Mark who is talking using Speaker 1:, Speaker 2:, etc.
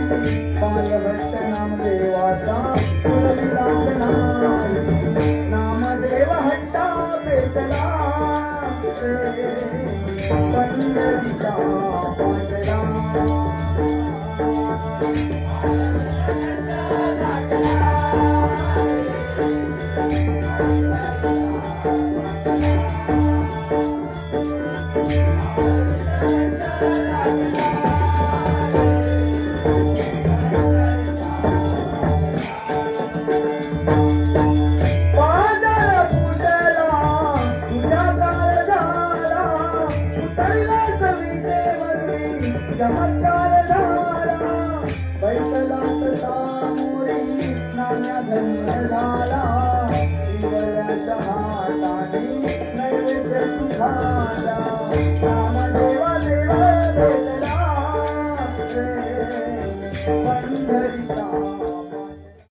Speaker 1: बालभट्ट नामदेवाचा कुलविलास नाही. नामदेव हट्टा पेटला पंढरीचा पांढरा. चमत्कार झाला बैठलात सामोरी नाण्या धन्य झाला. शिवराच्या हाताने नैवेद्य तुझाला.